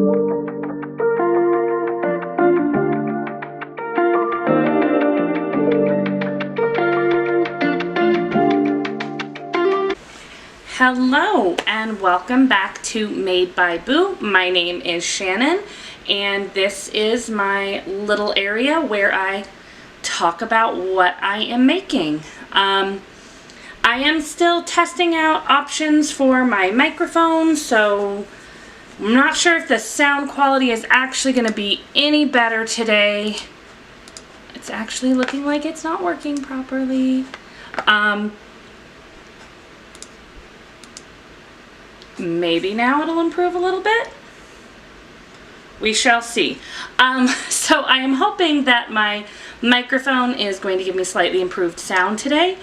Hello and welcome back to Made by Boo. My name is Shannon and this is my little area where I talk about what I am making. I am still testing out options for my microphone, so I'm not sure if the sound quality is actually going to be any better today. It's actually looking like it's not working properly. Maybe now it'll improve a little bit. We shall see. So I am hoping that my microphone is going to give me slightly improved sound today.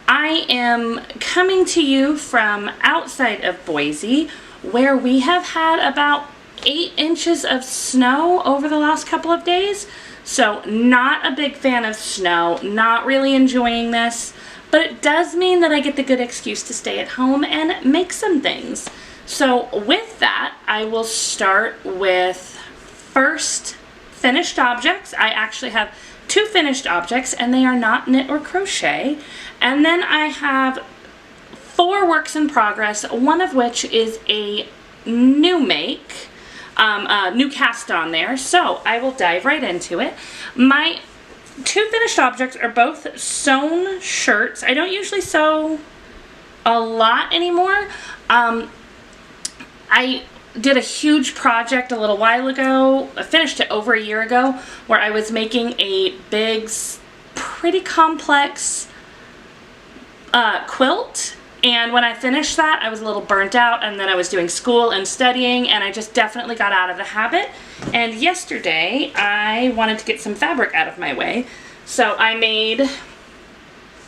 I am coming to you from outside of Boise, where we have had about 8 inches of snow over the last couple of days. So not a big fan of snow, not really enjoying this. But it does mean that I get the good excuse to stay at home and make some things. So with that, I will start with first finished objects. I actually have 2 finished objects and they are not knit or crochet. And then I have 4 works in progress, one of which is a new make, new cast on there. So I will dive right into it. My 2 finished objects are both sewn shirts. I don't usually sew a lot anymore. I did a huge project a little while ago. I finished it over a year ago, where I was making a big, pretty complex quilt. And when I finished that, I was a little burnt out, and then I was doing school and studying, and I just definitely got out of the habit. And yesterday, I wanted to get some fabric out of my way. So I made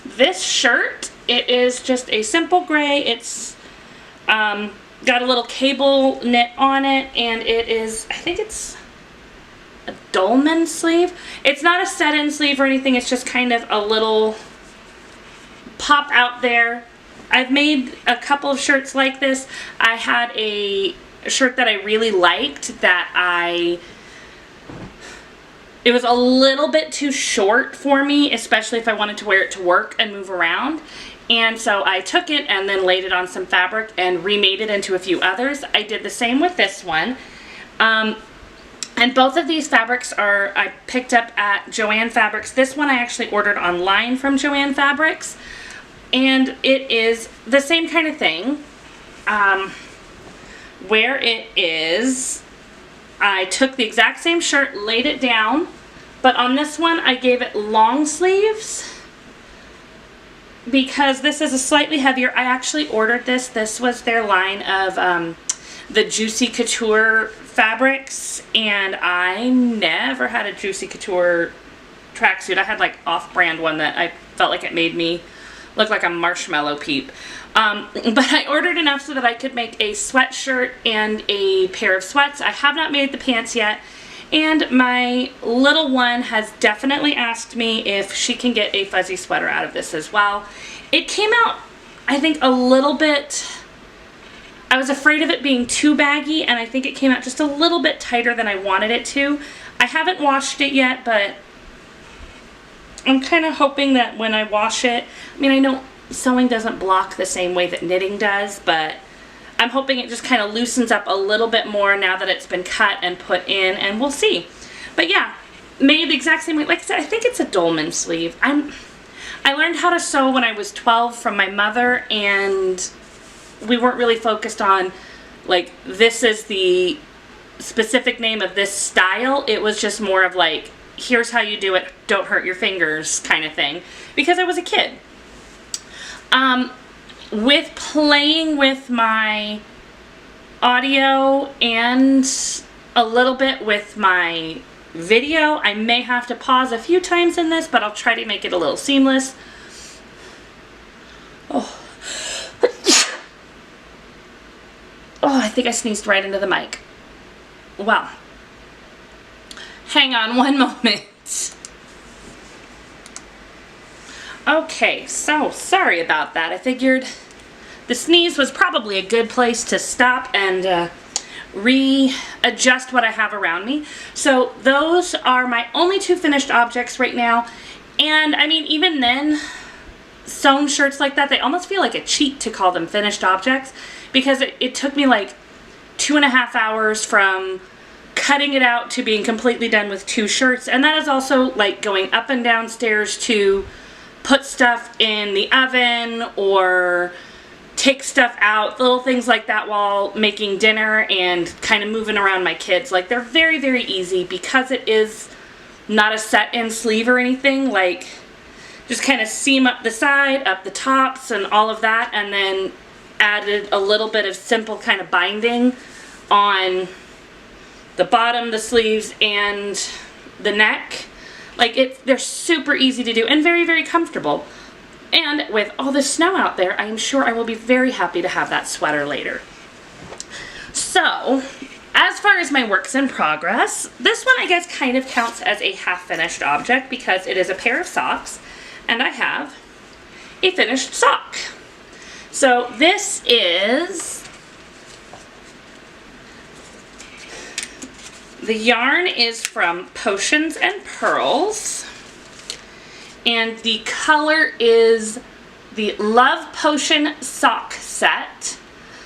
this shirt. It is just a simple gray. It's got a little cable knit on it, and it is, I think it's a dolman sleeve. It's not a set-in sleeve or anything. It's just kind of a little pop out there. I've made a couple of shirts like this. I had a shirt that I really liked that it was a little bit too short for me, especially if I wanted to wear it to work and move around. And so I took it and then laid it on some fabric and remade it into a few others. I did the same with this one. And both of these fabrics I picked up at Joann Fabrics. This one I actually ordered online from Joann Fabrics. And it is the same kind of thing, where it is, I took the exact same shirt, laid it down, but on this one I gave it long sleeves because this is a slightly heavier. I actually ordered this. This was their line of the Juicy Couture fabrics, and I never had a Juicy Couture tracksuit. I had like off-brand one that I felt like it made me look like a marshmallow peep. But I ordered enough so that I could make a sweatshirt and a pair of sweats. I have not made the pants yet, and my little one has definitely asked me if she can get a fuzzy sweater out of this as well. It came out, I think, a little bit, I was afraid of it being too baggy, and I think it came out just a little bit tighter than I wanted it to. I haven't washed it yet, but I'm kind of hoping that when I wash it, I mean, I know sewing doesn't block the same way that knitting does, but I'm hoping it just kind of loosens up a little bit more now that it's been cut and put in, and we'll see. But yeah, made the exact same way. Like I said, I think it's a dolman sleeve. I learned how to sew when I was 12 from my mother, and we weren't really focused on, like, this is the specific name of this style. It was just more of like, here's how you do it, don't hurt your fingers kind of thing, because I was a kid. With playing with my audio and a little bit with my video, I may have to pause a few times in this, but I'll try to make it a little seamless. Oh, I think I sneezed right into the mic. Well, hang on one moment. Okay, so sorry about that. I figured the sneeze was probably a good place to stop and readjust what I have around me. So those are my only 2 finished objects right now. And I mean, even then, sewn shirts like that, they almost feel like a cheat to call them finished objects, because it took me like 2.5 hours from cutting it out to being completely done with 2 shirts. And that is also like going up and down stairs to put stuff in the oven or take stuff out, little things like that while making dinner and kind of moving around my kids. Like, they're very, very easy because it is not a set-in sleeve or anything. Like, just kind of seam up the side, up the tops, and all of that, and then added a little bit of simple kind of binding on the bottom, the sleeves, and the neck. Like, they're super easy to do and very, very comfortable. And with all the snow out there, I am sure I will be very happy to have that sweater later. So, as far as my works in progress, this one I guess kind of counts as a half-finished object because it is a pair of socks, and I have a finished sock. So this is, the yarn is from Potions and Purls. And the color is the Love Potion sock set.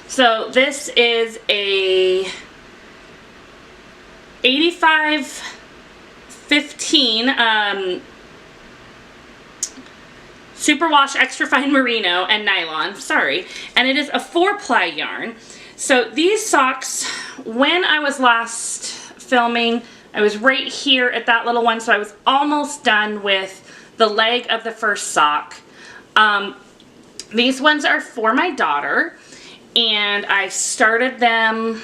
So this is a 85-15 superwash extra fine merino and nylon, sorry. And it is a 4-ply yarn. So these socks, when I was last filming, I was right here at that little one, so I was almost done with the leg of the first sock. These ones are for my daughter, and I started them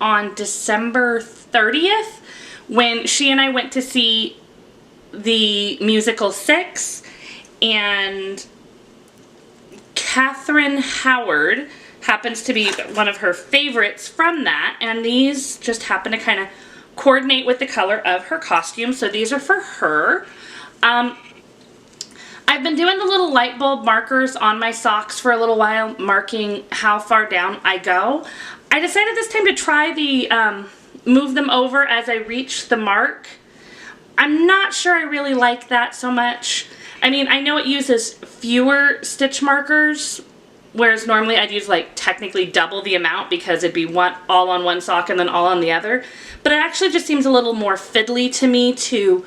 on December 30th when she and I went to see the musical 6, and Catherine Howard happens to be one of her favorites from that, and these just happen to kind of coordinate with the color of her costume, so these are for her. I've been doing the little light bulb markers on my socks for a little while, marking how far down I go. I decided this time to try the move them over as I reach the mark. I'm not sure I really like that so much. I mean, I know it uses fewer stitch markers, whereas normally I'd use like technically double the amount because it'd be all on one sock and then all on the other. But it actually just seems a little more fiddly to me to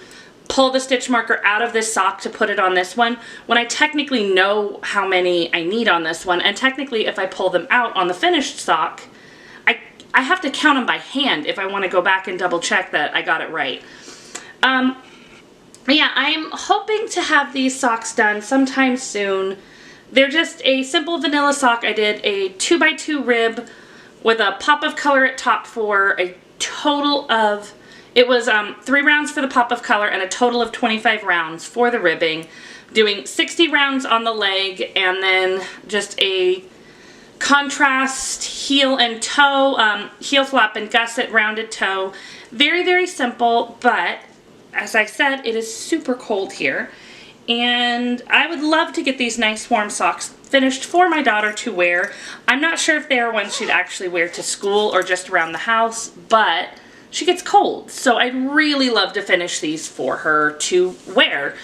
pull the stitch marker out of this sock to put it on this one when I technically know how many I need on this one, and technically if I pull them out on the finished sock, I have to count them by hand if I want to go back and double check that I got it right. Yeah, I'm hoping to have these socks done sometime soon. They're just a simple vanilla sock. I did a 2x2 rib with a pop of color at top for a total of, it was 3 rounds for the pop of color and a total of 25 rounds for the ribbing, doing 60 rounds on the leg, and then just a contrast heel and toe, heel flap and gusset rounded toe. Very, very simple, but as I said, it is super cold here, and I would love to get these nice warm socks finished for my daughter to wear. I'm not sure if they are ones she'd actually wear to school or just around the house, but she gets cold, so I'd really love to finish these for her to wear.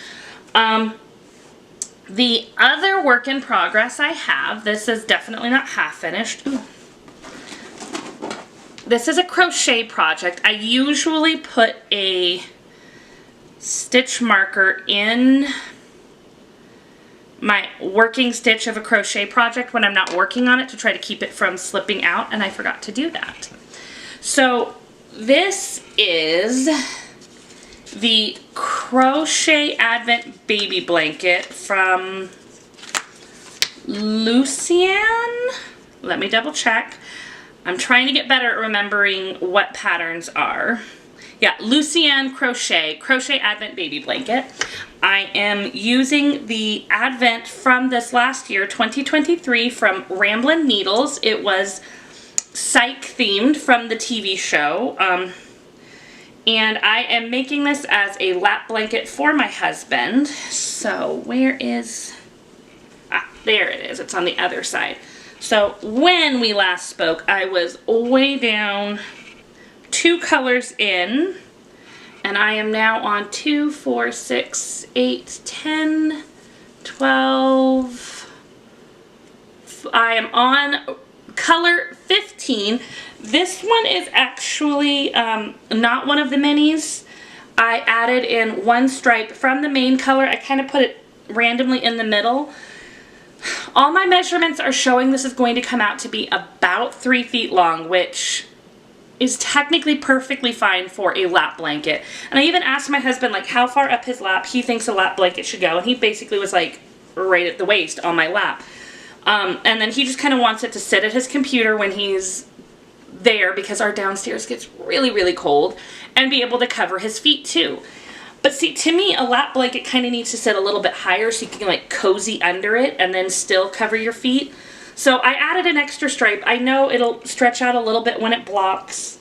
The other work in progress I have, this is definitely not half finished. Ooh. This is a crochet project. I usually put a stitch marker in my working stitch of a crochet project when I'm not working on it to try to keep it from slipping out, and I forgot to do that. So this is the Crochet Advent Baby Blanket from Lucian. Let me double check. I'm trying to get better at remembering what patterns are. Yeah, Lucian Crochet Advent Baby Blanket. I am using the Advent from this last year, 2023, from Ramblin Needles. It was psych themed from the TV show. And I am making this as a lap blanket for my husband. So where is, there it is, it's on the other side. So when we last spoke, I was way down 2 colors in, and I am now on 2, 4, 6, 8, 10, 12. I am on color 15. This one is actually not one of the minis. I added in 1 stripe from the main color. I kind of put it randomly in the middle. All my measurements are showing this is going to come out to be about 3 feet long, which is technically perfectly fine for a lap blanket. And I even asked my husband, like, how far up his lap he thinks a lap blanket should go, and he basically was like right at the waist on my lap. And then he just kind of wants it to sit at his computer when he's there, because our downstairs gets really, really cold, and be able to cover his feet too. But see, to me, a lap blanket kind of needs to sit a little bit higher so you can like cozy under it and then still cover your feet. So I added an extra stripe. I know it'll stretch out a little bit when it blocks,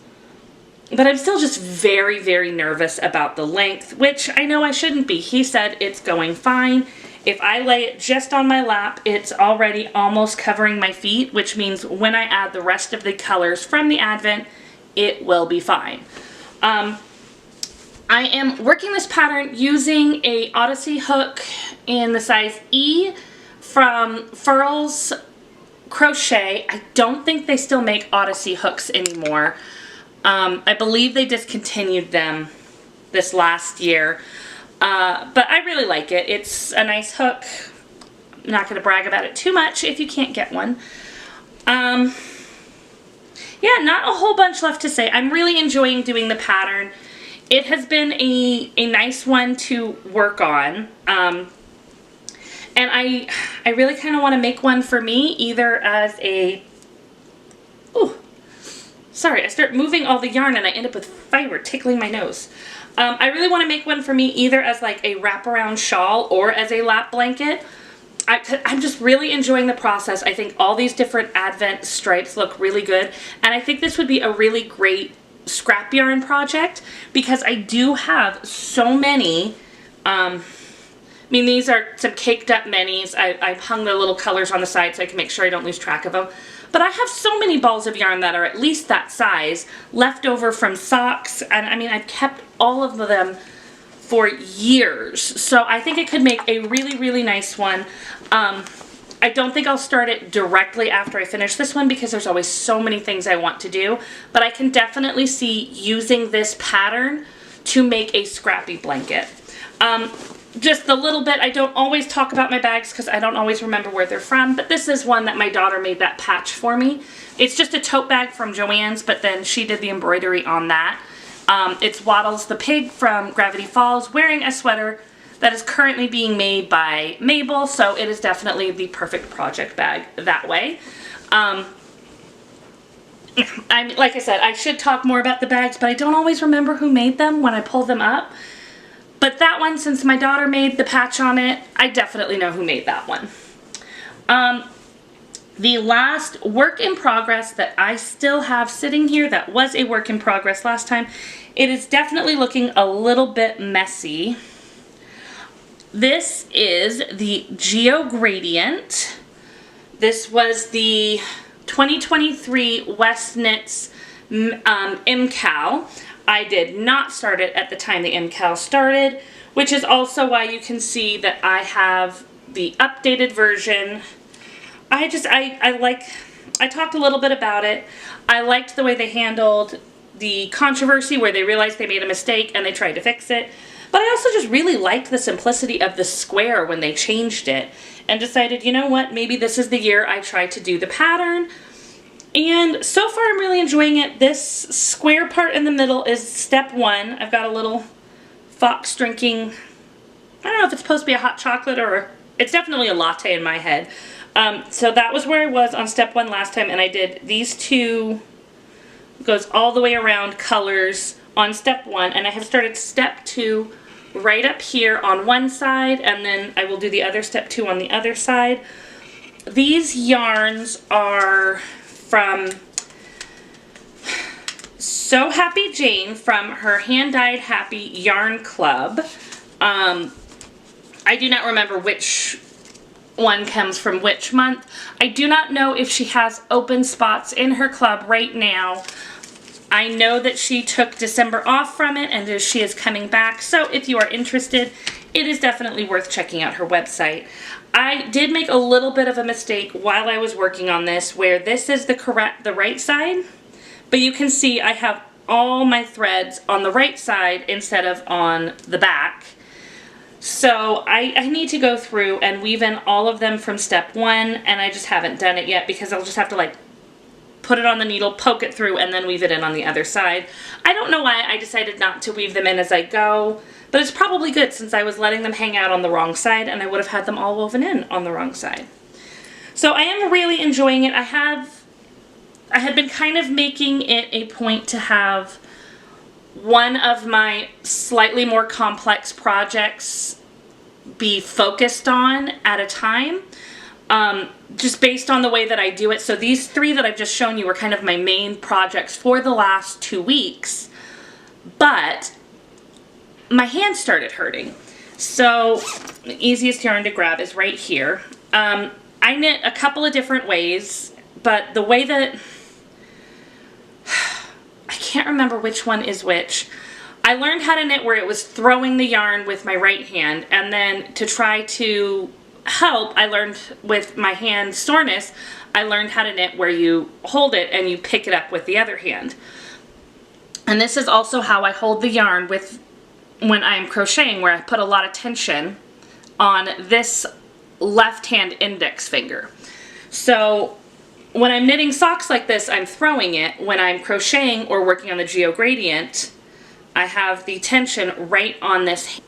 but I'm still just very, very nervous about the length, which I know I shouldn't be. He said it's going fine. If I lay it just on my lap, it's already almost covering my feet, which means when I add the rest of the colors from the Advent, it will be fine. I am working this pattern using a Odyssey hook in the size E from Purls Crochet. I don't think they still make Odyssey hooks anymore. I believe they discontinued them this last year. But I really like it. It's a nice hook. I'm not going to brag about it too much if you can't get one. Yeah, not a whole bunch left to say. I'm really enjoying doing the pattern. It has been a nice one to work on. And I really kind of want to make one for me, either as a... Ooh, sorry, I start moving all the yarn and I end up with fiber tickling my nose. I really want to make one for me either as like a wraparound shawl or as a lap blanket. I'm just really enjoying the process. I think all these different Advent stripes look really good. And I think this would be a really great scrap yarn project, because I do have so many. I mean, these are some caked up minis. I've hung the little colors on the side so I can make sure I don't lose track of them. But I have so many balls of yarn that are at least that size left over from socks. And I mean, I've kept all of them for years. So I think it could make a really, really nice one. I don't think I'll start it directly after I finish this one, because there's always so many things I want to do. But I can definitely see using this pattern to make a scrappy blanket. Just a little bit, I don't always talk about my bags because I don't always remember where they're from, but this is one that my daughter made that patch for me. It's just a tote bag from Joann's, but then she did the embroidery on that. It's Waddles the pig from Gravity Falls wearing a sweater that is currently being made by Mabel, so it is definitely the perfect project bag that way. Like I said, I should talk more about the bags, but I don't always remember who made them when I pull them up. But that one, since my daughter made the patch on it, I definitely know who made that one. The last work in progress that I still have sitting here that was a work in progress last time, it is definitely looking a little bit messy. This is the Geogradiant. This was the 2023 West Knits MCAL. I did not start it at the time the MCAL started, which is also why you can see that I have the updated version. I talked a little bit about it. I liked the way they handled the controversy where they realized they made a mistake and they tried to fix it. But I also just really liked the simplicity of the square when they changed it and decided, you know what, maybe this is the year I try to do the pattern. And so far I'm really enjoying it. This square part in the middle is step 1. I've got a little fox drinking, I don't know if it's supposed to be a hot chocolate or, it's definitely a latte in my head. So that was where I was on step 1 last time, and I did these two, goes all the way around colors on step 1, and I have started step 2 right up here on one side, and then I will do the other step 2 on the other side. These yarns are from So Happy Jane from her Hand Dyed Happy Yarn Club. I do not remember which one comes from which month. I do not know if she has open spots in her club right now. I know that she took December off from it and she is coming back. So if you are interested, it is definitely worth checking out her website. I did make a little bit of a mistake while I was working on this, where this is the right side, but you can see I have all my threads on the right side instead of on the back. So I need to go through and weave in all of them from step 1, and I just haven't done it yet because I'll just have to like put it on the needle, poke it through, and then weave it in on the other side. I don't know why I decided not to weave them in as I go, but it's probably good since I was letting them hang out on the wrong side and I would have had them all woven in on the wrong side. So I am really enjoying it. I had been kind of making it a point to have one of my slightly more complex projects be focused on at a time, just based on the way that I do it. So these 3 that I've just shown you were kind of my main projects for the last 2 weeks, but my hand started hurting. So the easiest yarn to grab is right here. I knit a couple of different ways, but the way that, I can't remember which one is which. I learned how to knit where it was throwing the yarn with my right hand, and then to try to help, I learned with my hand soreness, I learned how to knit where you hold it and you pick it up with the other hand. And this is also how I hold the yarn with when I'm crocheting, where I put a lot of tension on this left hand index finger. So when I'm knitting socks like this, I'm throwing it. When I'm crocheting or working on the Geogradient, I have the tension right on this.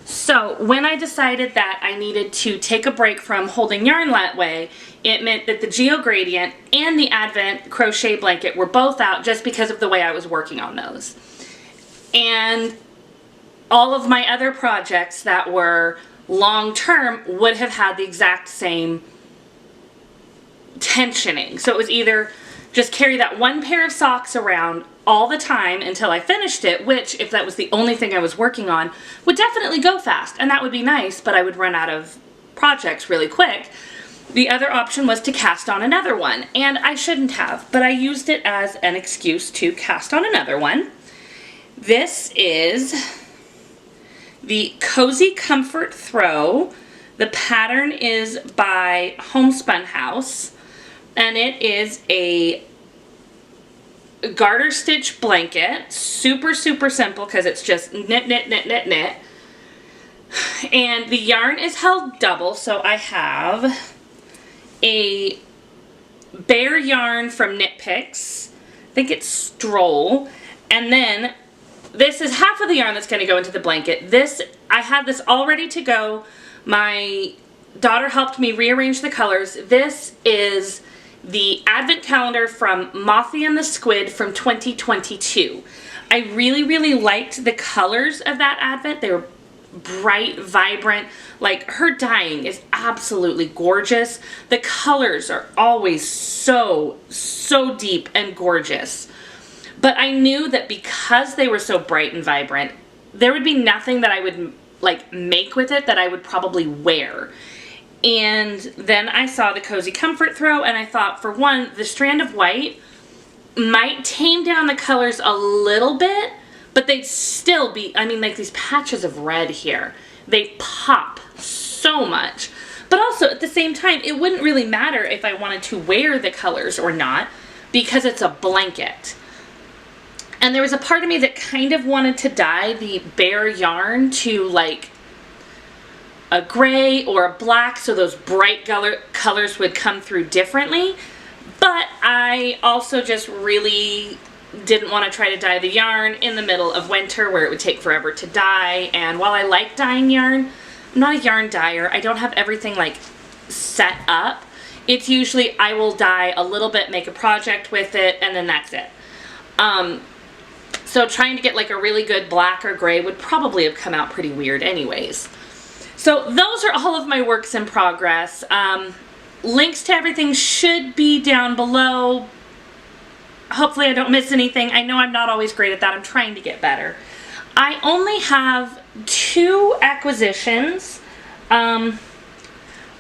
So when I decided that I needed to take a break from holding yarn that way, it meant that the Geogradient and the Advent crochet blanket were both out just because of the way I was working on those. And all of my other projects that were long-term would have had the exact same tensioning. So it was either just carry that one pair of socks around all the time until I finished it, which, if that was the only thing I was working on, would definitely go fast, and that would be nice, but I would run out of projects really quick. The other option was to cast on another one, and I shouldn't have, but I used it as an excuse to cast on another one. This is the Cozy Comfort Throw. The pattern is by Homespun House, and it is a garter stitch blanket. Super, super simple because it's just knit, knit, knit, knit, knit. And the yarn is held double, so I have a bare yarn from Knit Picks. I think it's Stroll. And then this is half of the yarn that's going to go into the blanket. I had this all ready to go. My daughter helped me rearrange the colors. This is the Advent calendar from Mothy and The Squid from 2022. I really, really liked the colors of that Advent. They were bright, vibrant. Like, her dyeing is absolutely gorgeous. The colors are always so, so deep and gorgeous. But I knew that because they were so bright and vibrant, there would be nothing that I would like make with it that I would probably wear. And then I saw the Cozy Comfort Throw, and I thought, for one, the strand of white might tame down the colors a little bit, but they'd still be, I mean, like these patches of red here, they pop so much. But also, at the same time, it wouldn't really matter if I wanted to wear the colors or not, because it's a blanket. And there was a part of me that kind of wanted to dye the bare yarn to like a gray or a black, so those bright colors would come through differently. But I also just really didn't want to try to dye the yarn in the middle of winter where it would take forever to dye. And while I like dyeing yarn, I'm not a yarn dyer. I don't have everything like set up. It's usually I will dye a little bit, make a project with it, and then that's it. So trying to get like a really good black or gray would probably have come out pretty weird anyways. So those are all of my works in progress. Links to everything should be down below. Hopefully I don't miss anything. I know I'm not always great at that. I'm trying to get better. I only have 2 acquisitions.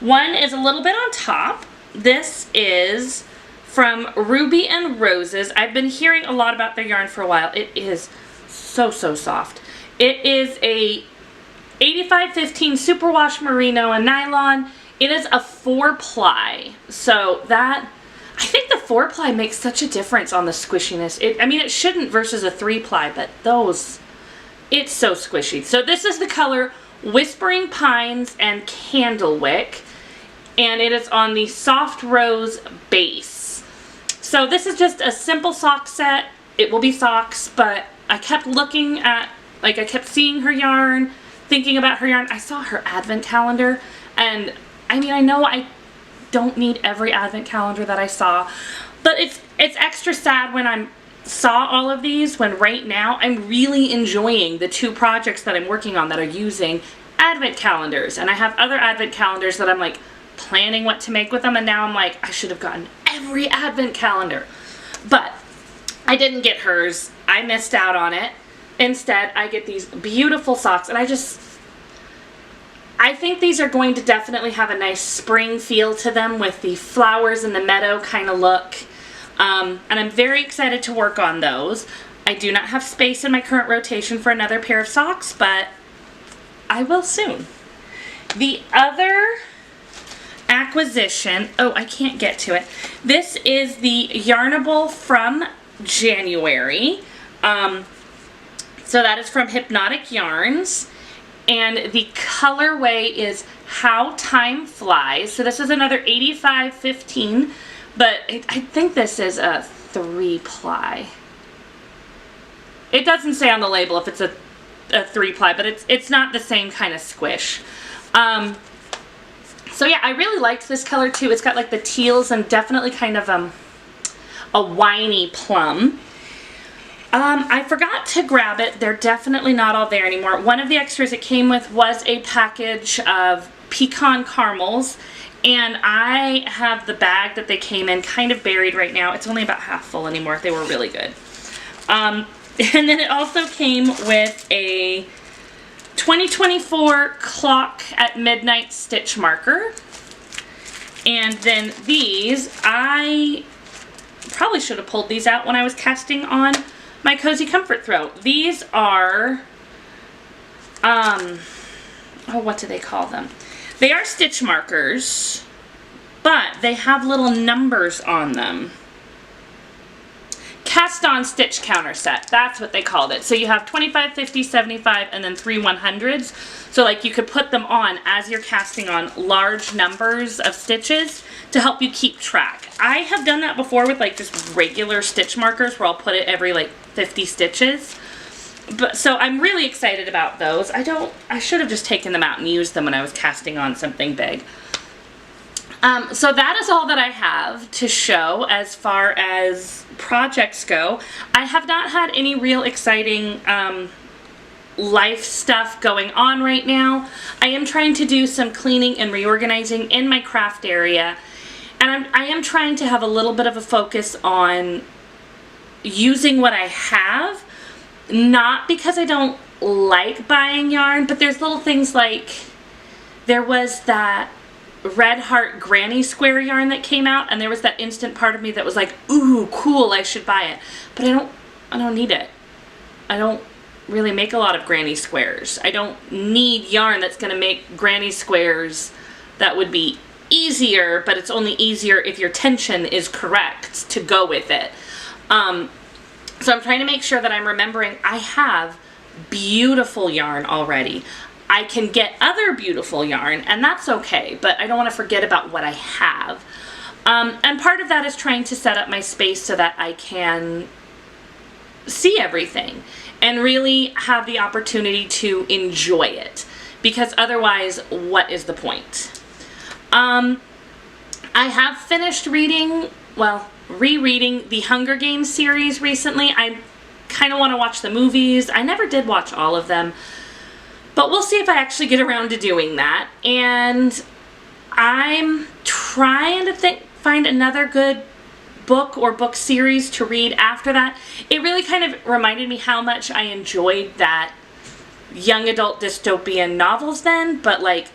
One is a little bit on top. This is from Ruby and Roses. I've been hearing a lot about their yarn for a while. It is so soft. It is a 85-15 superwash merino and nylon. It is a 4-ply. So that, I think the 4-ply makes such a difference on the squishiness. I mean, it shouldn't versus a 3-ply, but those, it's so squishy. So this is the color Whispering Pines and Candlewick, and it is on the soft rose base. So this is just a simple sock set. It will be socks, but I kept looking at, like, I kept seeing her yarn, thinking about her yarn. I saw her advent calendar, and I mean, I know I don't need every advent calendar that I saw, but it's extra sad when I saw all of these, when right now I'm really enjoying the 2 projects that I'm working on that are using advent calendars, and I have other advent calendars that I'm like planning what to make with them, and now I'm like, I should have gotten every advent calendar, but I didn't get hers. I missed out on it. Instead, I get these beautiful socks, and I think these are going to definitely have a nice spring feel to them with the flowers in the meadow kind of look, and I'm very excited to work on those. I do not have space in my current rotation for another pair of socks, but I will soon. The other acquisition, oh, I can't get to it. This is the Yarnable from January. So that is from Hypnotic Yarns, and the colorway is How Time Flies. So this is another 85-15, but I think this is a 3-ply. It doesn't say on the label if it's a 3-ply, but it's not the same kind of squish. So yeah, I really liked this color too. It's got like the teals and definitely kind of a winey plum. I forgot to grab it. They're definitely not all there anymore. One of the extras it came with was a package of pecan caramels, and I have the bag that they came in kind of buried right now. It's only about half full anymore. They were really good. And then it also came with a 2024 Clock at Midnight stitch marker. And then these, I probably should have pulled these out when I was casting on my Cozy Comfort Throw. These are, oh, what do they call them? They are stitch markers, but they have little numbers on them. Cast on stitch counter set, that's what they called it. So you have 25, 50, 75, and then 3 100s. So like you could put them on as you're casting on large numbers of stitches to help you keep track. I have done that before with like just regular stitch markers where I'll put it every like 50 stitches. But so I'm really excited about those. I should have just taken them out and used them when I was casting on something big. So that is all that I have to show as far as projects go. I have not had any real exciting life stuff going on right now. I am trying to do some cleaning and reorganizing in my craft area, and I am trying to have a little bit of a focus on using what I have, not because I don't like buying yarn, but there's little things like there was that Red Heart Granny Square yarn that came out, and there was that instant part of me that was like, ooh, cool, I should buy it. But I don't need it. I don't really make a lot of granny squares. I don't need yarn that's going to make granny squares that would be easier, but it's only easier if your tension is correct to go with it. So I'm trying to make sure that I'm remembering I have beautiful yarn already. I can get other beautiful yarn, and that's okay, but I don't want to forget about what I have. And part of that is trying to set up my space so that I can see everything and really have the opportunity to enjoy it, because otherwise, what is the point? I have finished reading, well, rereading the Hunger Games series recently. I kind of want to watch the movies. I never did watch all of them, but we'll see if I actually get around to doing that. And I'm trying to find another good book or book series to read after that. It really kind of reminded me how much I enjoyed that young adult dystopian novels then, but like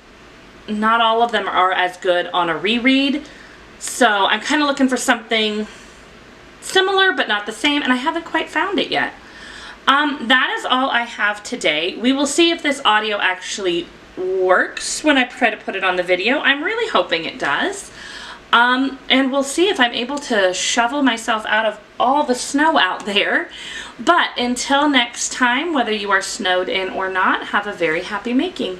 not all of them are as good on a reread. So I'm kind of looking for something similar but not the same, and I haven't quite found it yet. That is all I have today. We will see if this audio actually works when I try to put it on the video. I'm really hoping it does. And we'll see if I'm able to shovel myself out of all the snow out there. But until next time, whether you are snowed in or not, have a very happy making.